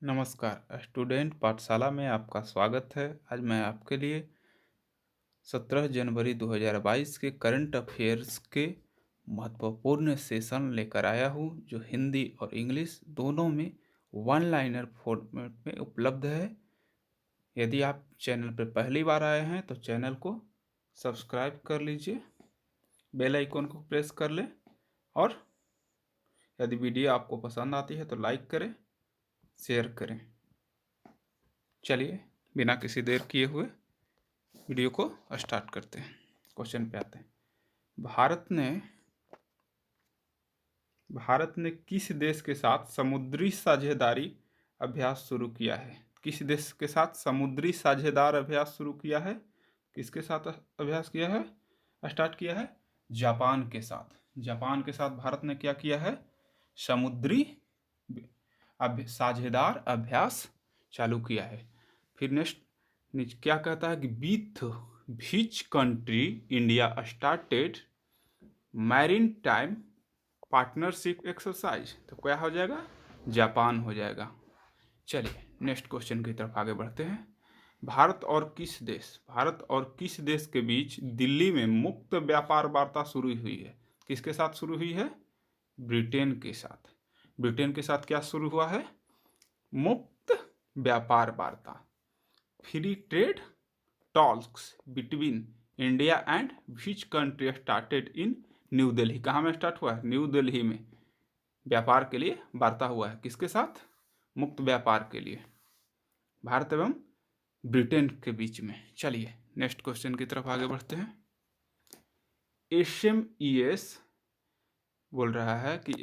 नमस्कार स्टूडेंट पाठशाला में आपका स्वागत है। आज मैं आपके लिए 17 जनवरी 2022 के करंट अफेयर्स के महत्वपूर्ण सेशन लेकर आया हूँ, जो हिंदी और इंग्लिश दोनों में वन लाइनर फॉर्मेट में उपलब्ध है। यदि आप चैनल पर पहली बार आए हैं तो चैनल को सब्सक्राइब कर लीजिए, बेल आइकन को प्रेस कर लें और यदि वीडियो आपको पसंद आती है तो लाइक करें, शेयर करें। चलिए बिना किसी देर किए हुए वीडियो को स्टार्ट करते हैं। क्वेश्चन पे आते हैं। भारत ने किस देश के साथ समुद्री साझेदारी अभ्यास शुरू किया है? किस देश के साथ समुद्री साझेदार अभ्यास शुरू किया है? किसके साथ अभ्यास किया है, स्टार्ट किया है? जापान के साथ। जापान के साथ भारत ने क्या किया है? समुद्री साझेदार अभ्यास चालू किया है। फिर नेक्स्ट क्या कहता है कि with which country India started marine time partnership exercise? तो क्या हो जाएगा? जापान हो जाएगा। चलिए नेक्स्ट क्वेश्चन की तरफ आगे बढ़ते हैं। भारत और किस देश के बीच दिल्ली में मुक्त व्यापार वार्ता शुरू हुई है? किसके साथ शुरू हुई है? ब्रिटेन के साथ। ब्रिटेन के साथ क्या शुरू हुआ है? मुक्त व्यापार वार्ता, free trade talks between India and which country started in new Delhi. कहाँ में स्टार्ट हुआ है? न्यू दिल्ली में व्यापार के लिए वार्ता हुआ है। किसके साथ? मुक्त व्यापार के लिए, भारत एवं ब्रिटेन के बीच में। चलिए नेक्स्ट क्वेश्चन की तरफ आगे बढ़ते हैं। एसएमईएस बोल रहा है कि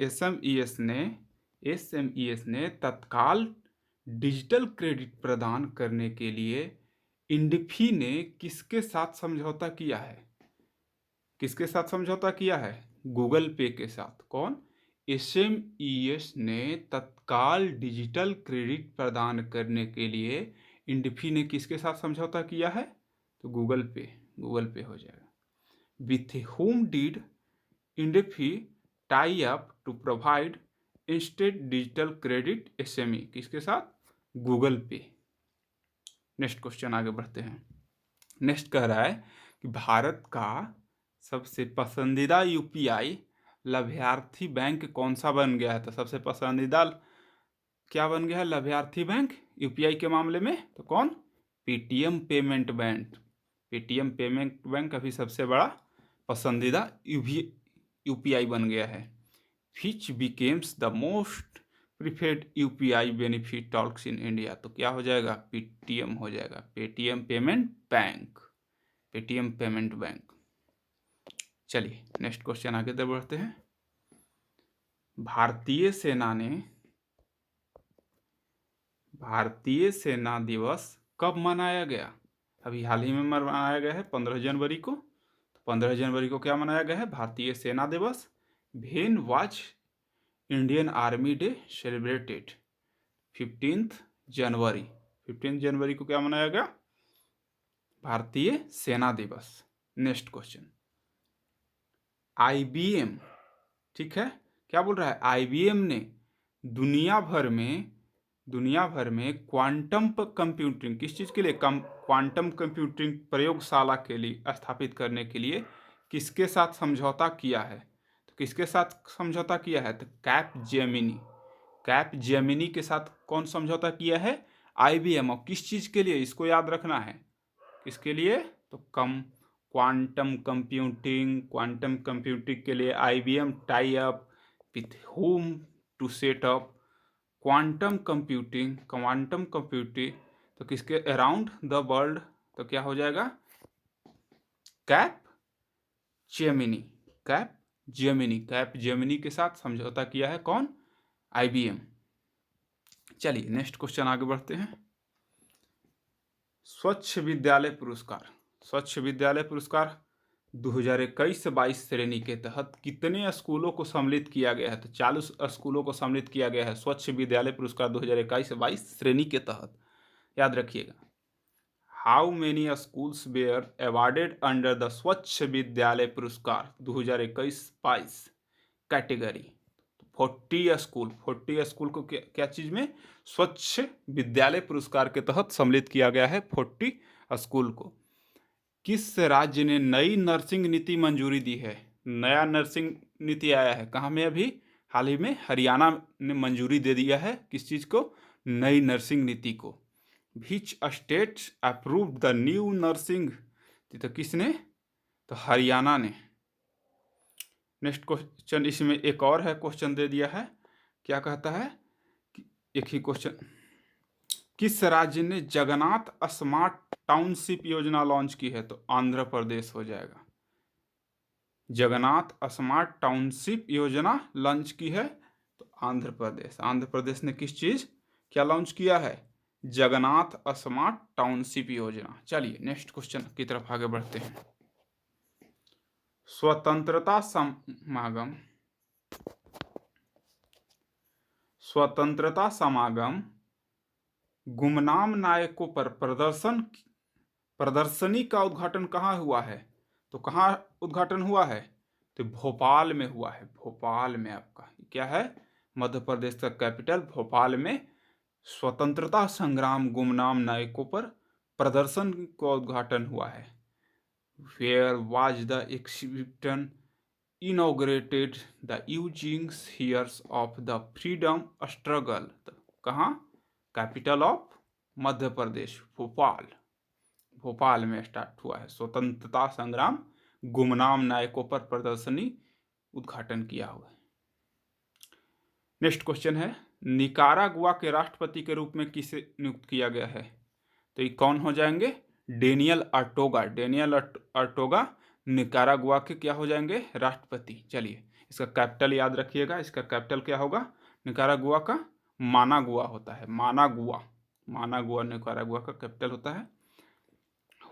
एसएमईएस ने तत्काल डिजिटल क्रेडिट प्रदान करने के लिए इंडफी ने किसके साथ समझौता किया है? किसके साथ समझौता किया है? गूगल पे के साथ। कौन? एसएमईएस ने तत्काल डिजिटल क्रेडिट प्रदान करने के लिए इंडफी ने किसके साथ समझौता किया है? तो गूगल पे हो जाएगा। With whom did Indifi tie up to provide instant digital credit SME? किसके साथ? गूगल पे। नेक्स्ट क्वेश्चन आगे बढ़ते हैं। नेक्स्ट कह रहा है कि भारत का सबसे पसंदीदा यूपीआई लाभार्थी बैंक कौन सा बन गया है? तो सबसे पसंदीदा क्या बन गया है लाभार्थी बैंक यूपीआई के मामले में? तो कौन? Paytm payment bank. Paytm payment bank अभी सबसे बड़ा पसंदीदा यूपीआई बन गया है। Which becomes the most preferred UPI benefit talks in India? तो क्या हो जाएगा? पेटीएम हो जाएगा। Paytm payment bank. Paytm payment bank. चलिए नेक्स्ट क्वेश्चन आगे बढ़ते हैं। भारतीय सेना दिवस कब मनाया गया? अभी हाल ही में मनाया गया है 15 जनवरी को। तो 15 जनवरी को क्या मनाया गया है? भारतीय सेना दिवस। When was Indian army day celebrated? 15 जनवरी। 15 जनवरी को क्या मनाया गया? भारतीय सेना दिवस। Next question. आईबीएम, ठीक है, क्या बोल रहा है? आईबीएम ने दुनिया भर में क्वांटम कंप्यूटिंग किस चीज़ के लिए? क्वांटम कंप्यूटिंग प्रयोगशाला के लिए स्थापित करने के लिए किसके साथ समझौता किया है? तो किसके साथ समझौता किया है? तो कैप जेमिनी के साथ कौन समझौता किया है? आईबीएम। और किस चीज़ के लिए? इसको याद रखना है। किसके लिए? तो क्वांटम कंप्यूटिंग के लिए IBM tie up with home to set up quantum computing. तो किसके अराउंड द वर्ल्ड? तो क्या हो जाएगा? कैप जेमिनी के साथ समझौता किया है। कौन? आईबीएम। चलिए नेक्स्ट क्वेश्चन आगे बढ़ते हैं। स्वच्छ विद्यालय पुरस्कार 2021-22 श्रेणी के तहत कितने स्कूलों को सम्मिलित किया गया है? तो 40 स्कूलों को सम्मिलित किया गया है स्वच्छ विद्यालय पुरस्कार 2021-22 श्रेणी के तहत। याद रखिएगा। How many schools were awarded under the Swachh Vidyalaya पुरस्कार 2021-22 कैटेगरी? फोर्टी स्कूल को क्या चीज में, स्वच्छ विद्यालय पुरस्कार के तहत सम्मिलित किया गया है 40 स्कूल को। किस राज्य ने नई नर्सिंग नीति मंजूरी दी है? नया नर्सिंग नीति आया है कहाँ में? अभी हाल ही में हरियाणा ने मंजूरी दे दिया है किस चीज को? नई नर्सिंग नीति को। Which state approved the new nursing, तो किसने? तो हरियाणा ने। नेक्स्ट क्वेश्चन, इसमें एक और है, क्वेश्चन दे दिया है, क्या कहता है कि एक ही क्वेश्चन, किस राज्य ने जगन्नाथ स्मार्ट टाउनशिप योजना लॉन्च की है? तो आंध्र प्रदेश हो जाएगा। जगन्नाथ स्मार्ट टाउनशिप योजना लॉन्च की है तो आंध्र प्रदेश। आंध्र प्रदेश ने किस चीज क्या लॉन्च किया है? जगन्नाथ स्मार्ट टाउनशिप योजना। चलिए नेक्स्ट क्वेश्चन की तरफ आगे बढ़ते हैं। स्वतंत्रता समागम गुमनाम नायकों पर प्रदर्शनी का उद्घाटन कहाँ हुआ है? तो कहाँ उद्घाटन हुआ है? तो भोपाल में हुआ है। भोपाल में आपका क्या है? मध्य प्रदेश का कैपिटल भोपाल में स्वतंत्रता संग्राम गुमनाम नायकों पर प्रदर्शन का उद्घाटन हुआ है। Where was the exhibition inaugurated? The Eugene years of the freedom struggle. कहाँ? Capital of Madhya Pradesh Bhopal. भोपाल में स्टार्ट हुआ है स्वतंत्रता संग्राम गुमनाम नायकों पर प्रदर्शनी उद्घाटन किया हुआ है। नेक्स्ट क्वेश्चन है, निकारागुआ के राष्ट्रपति के रूप में किसे नियुक्त किया गया है? तो ये कौन हो जाएंगे? डेनियल अर्टोगा। डेनियल अर्टोगा निकारागुआ के क्या हो जाएंगे? राष्ट्रपति। चलिए इसका कैपिटल याद रखिएगा। इसका कैपिटल क्या होगा? निकारागुआ का मानागुआ होता है। मानागुआ निकारागुआ का कैपिटल होता है।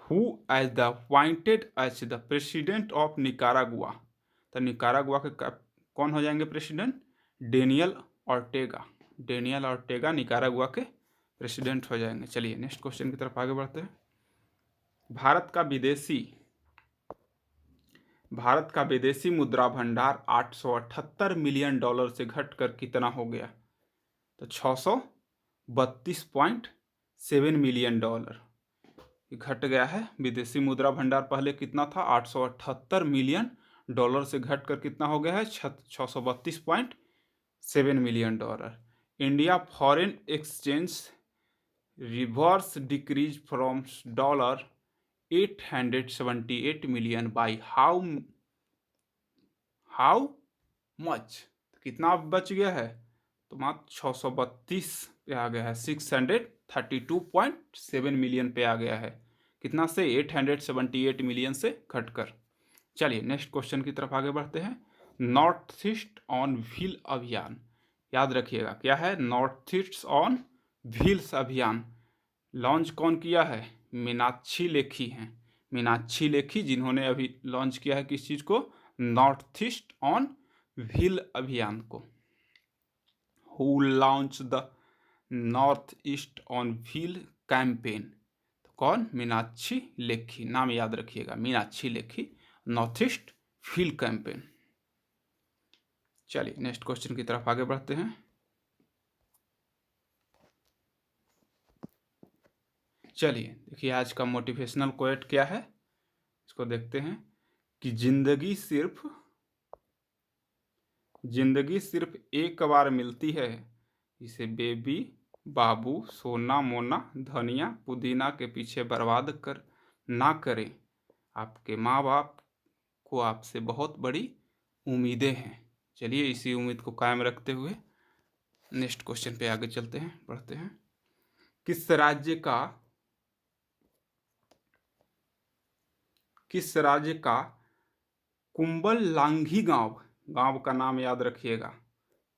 Who as the appointed as the president of Nicaragua? तो निकारागुआ के कौन हो जाएंगे president? Daniel Ortega. Daniel Ortega Nicaragua के प्रेसिडेंट हो जाएंगे। चलिए नेक्स्ट क्वेश्चन की तरफ आगे बढ़ते हैं। भारत का विदेशी मुद्रा भंडार 878 मिलियन डॉलर से घटकर कितना हो गया? तो 632.7 मिलियन डॉलर घट गया है। विदेशी मुद्रा भंडार पहले कितना था? 878 मिलियन डॉलर से घटकर कितना हो गया है? 632.7 million dollar. India foreign exchange reverse decrease from $878 million by how much? कितना बच गया है? तो मात्र 632 पे आ गया है। 632.7 मिलियन पे आ गया है। कितना से? 878 मिलियन से घटकर। चलिए नेक्स्ट क्वेश्चन की तरफ आगे बढ़ते हैं। नॉर्थ ईस्ट ऑन व्हील अभियान याद रखिएगा। क्या है? नॉर्थ ईस्ट ऑन व्हील्स अभियान लॉन्च कौन किया है? मीनाक्षी लेखी हैं। मीनाक्षी लेखी जिन्होंने अभी लॉन्च किया है किस चीज को? नॉर्थ ईस्ट ऑन व्हील अभियान को। Who launched the north east on wheel campaign? तो कौन? मीनाक्षी लेखी। नाम याद रखिएगा, Meenakshi Lekhi, north east wheel campaign. चलिए नेक्स्ट क्वेश्चन की तरफ आगे बढ़ते हैं। चलिए देखिए आज का मोटिवेशनल कोट क्या है, इसको देखते हैं कि जिंदगी सिर्फ एक बार मिलती है, इसे बेबी, बाबू, सोना, मोना, धनिया, पुदीना के पीछे बर्बाद ना करें। आपके माँ बाप को आपसे बहुत बड़ी उम्मीदें हैं। चलिए इसी उम्मीद को कायम रखते हुए नेक्स्ट क्वेश्चन पे आगे चलते हैं, बढ़ते हैं। किस राज्य का कुंबल लांघी गांव का नाम याद रखिएगा।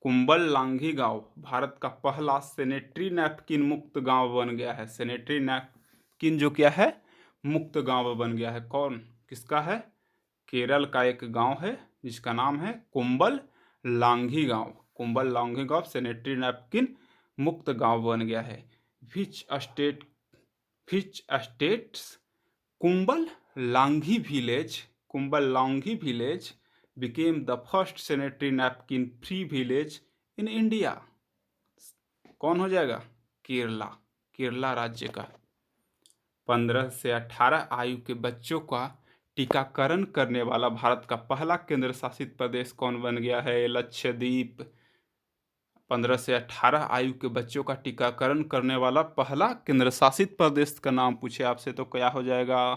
कुंबल लांघी गांव भारत का पहला सैनिटरी नैपकिन मुक्त गांव बन गया है। सैनिटरी नैपकिन जो क्या है? मुक्त गांव बन गया है। कौन? किसका है? केरल का एक गांव है जिसका नाम है कुंबल लांघी गांव। कुंबल लांघी गांव सैनिटरी नैपकिन मुक्त गांव बन गया है। Which state's Kumbalangi village became the first sanitary napkin free village in India? कौन हो जाएगा? केरला, केरला राज्य का 15 से 18 आयु के बच्चों का टीकाकरण करने वाला भारत का पहला केंद्र शासित प्रदेश कौन बन गया है? लक्षद्वीप। 15 से 18 आयु के बच्चों का टीकाकरण करने वाला पहला केंद्र शासित प्रदेश का नाम पूछे आपसे तो क्या हो जाएगा?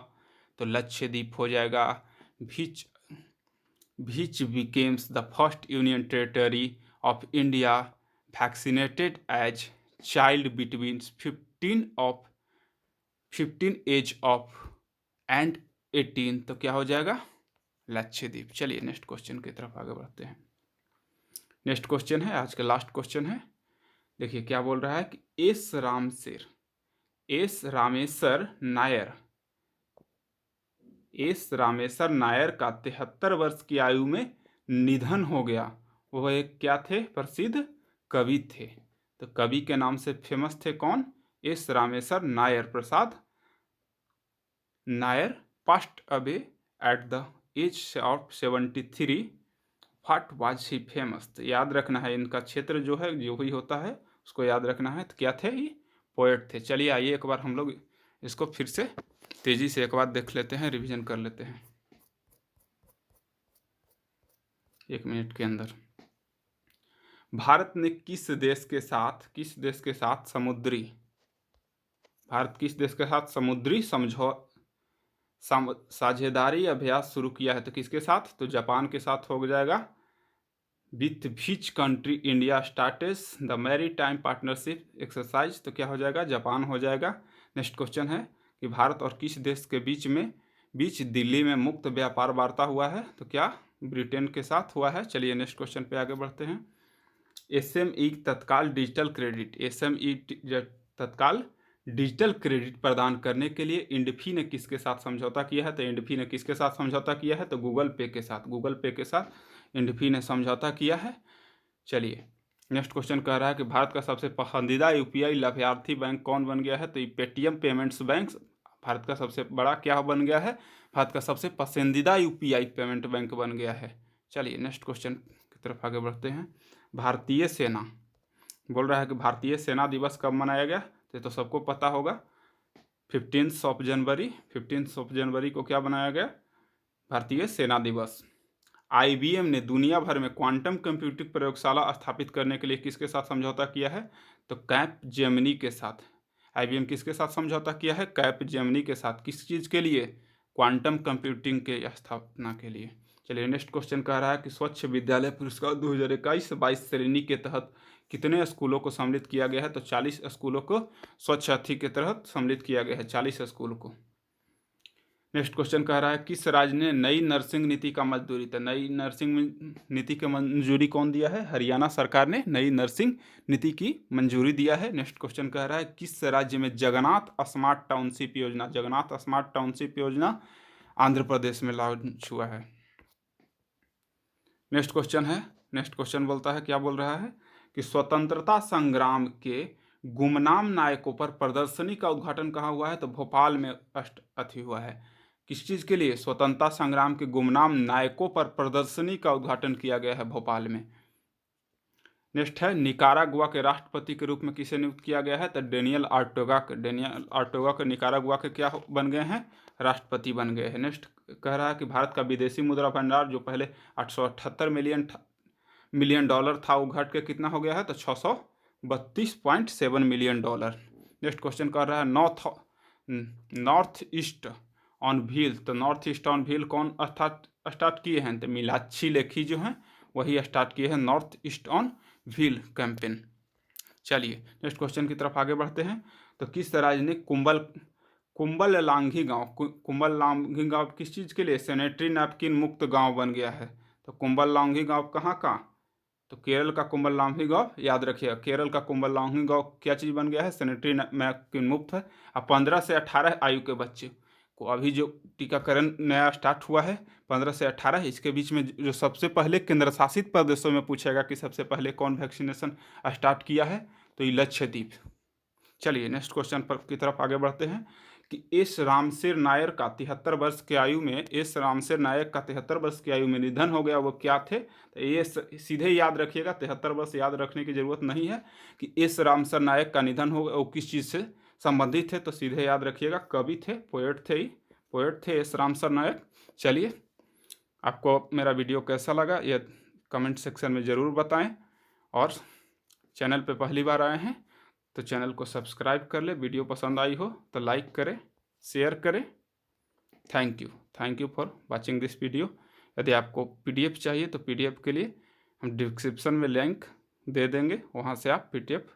तो लक्षद्वीप हो जाएगा। Which becomes the first union territory of India vaccinated as child between 15 age of and 18? तो क्या हो जाएगा? लक्षद्वीप। चलिए नेक्स्ट क्वेश्चन की तरफ आगे बढ़ते हैं। नेक्स्ट क्वेश्चन है, आज का लास्ट क्वेश्चन है। देखिए क्या बोल रहा है कि एस रामेश्वर नायर का 73 वर्ष की आयु में निधन हो गया। वह एक क्या थे? प्रसिद्ध कवि थे। तो कवि के नाम से फेमस थे कौन? S Rameshwar Nair Prasad Nair passed away at the age of 73. What was he famous? तो याद रखना है, इनका क्षेत्र जो है जो भी होता है उसको याद रखना है। तो क्या थे? ये पोएट थे। चलिए आइए एक बार हम लोग इसको फिर से तेजी से एक बार देख लेते हैं, रिवीजन कर लेते हैं 1 मिनट के अंदर। भारत ने किस देश के साथ समुद्री साझेदारी अभ्यास शुरू किया है? तो किसके साथ? तो जापान के साथ हो जाएगा। With which country India starts the maritime partnership exercise? तो क्या हो जाएगा? जापान हो जाएगा। नेक्स्ट क्वेश्चन है कि भारत और किस देश के बीच दिल्ली में मुक्त व्यापार वार्ता हुआ है? तो क्या? ब्रिटेन के साथ हुआ है। चलिए नेक्स्ट क्वेश्चन पे आगे बढ़ते हैं। SME तत्काल डिजिटल क्रेडिट प्रदान करने के लिए इंडफी ने किसके साथ समझौता किया है? तो इंडफी ने किसके साथ समझौता किया है? तो गूगल पे के साथ इंडफी ने समझौता किया है। चलिए नेक्स्ट क्वेश्चन कह रहा है कि भारत का सबसे पसंदीदा UPI लाभार्थी बैंक कौन बन गया है? तो पेटीएम पेमेंट्स बैंक भारत का सबसे बड़ा क्या बन गया है? भारत का सबसे पसंदीदा UPI पेमेंट बैंक बन गया है। चलिए नेक्स्ट क्वेश्चन की तरफ आगे बढ़ते हैं। भारतीय सेना बोल रहा है कि भारतीय सेना दिवस कब मनाया गया? तो सबको पता होगा 15 जनवरी को क्या बनाया गया? भारतीय सेना दिवस। IBM ने दुनिया भर में क्वांटम कंप्यूटिंग प्रयोगशाला स्थापित करने के लिए किसके साथ समझौता किया है? तो कैपजेमिनी के साथ। IBM किसके साथ समझौता किया है? कैपजेमिनी के साथ। किस चीज़ के लिए? क्वांटम कंप्यूटिंग के स्थापना के लिए। चलिए नेक्स्ट क्वेश्चन कह रहा है कि स्वच्छ विद्यालय पुरस्कार 2021-22 श्रेणी के तहत कितने स्कूलों को सम्मिलित किया गया है? तो 40 स्कूलों को स्वच्छ साथी के तहत सम्मिलित किया गया है, 40 स्कूलों को। नेक्स्ट क्वेश्चन कह रहा है किस राज्य ने नई नर्सिंग नीति का मंजूरी? तो नई नर्सिंग नीति की मंजूरी कौन दिया है? हरियाणा सरकार ने नई नर्सिंग नीति की मंजूरी दिया है। नेक्स्ट क्वेश्चन कह रहा है किस राज्य में जगन्नाथ स्मार्ट टाउनशिप योजना आंध्र प्रदेश में लॉन्च हुआ है? नेक्स्ट क्वेश्चन बोलता है, क्या बोल रहा है कि स्वतंत्रता संग्राम के गुमनाम नायकों पर प्रदर्शनी का उद्घाटन कहाँ हुआ है? तो भोपाल में हुआ है। किस चीज़ के लिए? स्वतंत्रता संग्राम के गुमनाम नायकों पर प्रदर्शनी का उद्घाटन किया गया है भोपाल में। नेक्स्ट है निकारागुआ के राष्ट्रपति के रूप में किसे नियुक्त किया गया है? तो डेनियल आर्टोगा के निकारागुआ के क्या बन गए हैं? राष्ट्रपति बन गए हैं। नेक्स्ट कह रहा है कि भारत का विदेशी मुद्रा भंडार जो पहले 878 मिलियन डॉलर था वो घट के कितना हो गया है? तो 632.7 मिलियन डॉलर। नेक्स्ट क्वेश्चन कर रहा है नॉर्थ ईस्ट ऑन व्हील। तो नॉर्थ ईस्ट ऑन व्हील कौन स्टार्ट किए हैं? तो मीनाक्षी लेखी जो हैं वही स्टार्ट किए हैं north east on wheel campaign. चलिए नेक्स्ट क्वेश्चन की तरफ आगे बढ़ते हैं। तो किस राज्य ने कुंबल लांघी गांव किस चीज़ के लिए? सैनिटरी नैपकिन मुक्त गांव बन गया है। तो कुंबल लांघी गांव कहाँ का? तो केरल का कुंबल लांघी गांव। याद रखिएगा केरल का कुंबल लांघी गांव क्या चीज़ बन गया है? सैनिटरी नैपकिन मुक्त है। अब 15 से 18 आयु के बच्चे को अभी जो टीकाकरण नया स्टार्ट हुआ है 15 से 18, इसके बीच में जो सबसे पहले केंद्र शासित प्रदेशों में पूछेगा कि सबसे पहले कौन वैक्सीनेशन स्टार्ट किया है? तो ये लक्षद्वीप। चलिए नेक्स्ट क्वेश्चन पर की तरफ आगे बढ़ते हैं। कि एस रामशेर नायर का 73 वर्ष की आयु में एस रामशेर नायर का 73 वर्ष की आयु में निधन हो गया, वो क्या थे? तो ये सीधे याद रखिएगा, 73 वर्ष याद रखने की जरूरत नहीं है कि एस रामशेर नायक का निधन हो गया, वो किस चीज़ से संबंधित थे, तो सीधे याद रखिएगा कवि थे, पोएट थे, पोएट थे एस रामशेर नायक। चलिए, आपको मेरा वीडियो कैसा लगा ये कमेंट सेक्शन में ज़रूर बताएं, और चैनल पे पहली बार आए हैं तो चैनल को सब्सक्राइब कर ले, वीडियो पसंद आई हो तो लाइक करें, शेयर करें। Thank you for watching this video. यदि आपको PDF चाहिए तो PDF के लिए हम डिस्क्रिप्शन में लिंक दे देंगे, वहाँ से आप PDF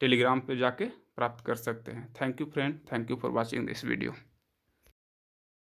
टेलीग्राम पे जाके प्राप्त कर सकते हैं। Thank you friend, thank you for watching this video.